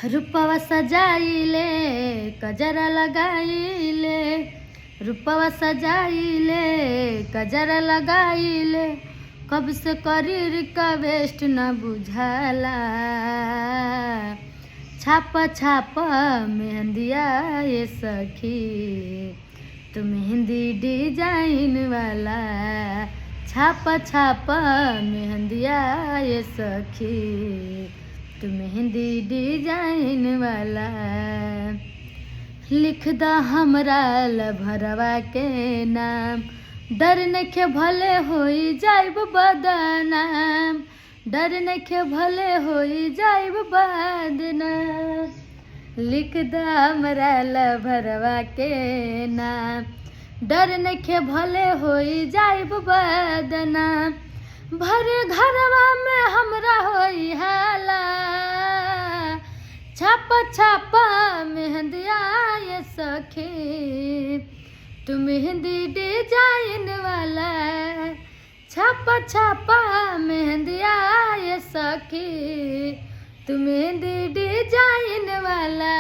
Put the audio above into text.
रूपवा सजाइले कजरा लगाइले, रूपवा सजाइले कजरा लगाइले, कब से करीर का वेस्ट न बुझाला। छापा छापा मेहंदिया ये सखी, तो मेहंदी डिजाइन वाला। छापा छापा मेहंदिया ये सखी, तो मेहंदी डिजाइन वाला। लिख द हमरा लभरवा के नाम, डर नखे भले होई जाइब बदनाम, डर नखे भले होई जाइब बदनाम। लिख द हमरा लभरवा के नाम, डर नखे भले होई जाइब बदनाम। भरे घरवा में हमरा होई हाला, छापा छापा मेहंदिया ये सखी, तू मेहंदी डिजाइन वाला। छापा छापा मेहंदिया ये सखी, तू मेहंदी डिजाइन वाला।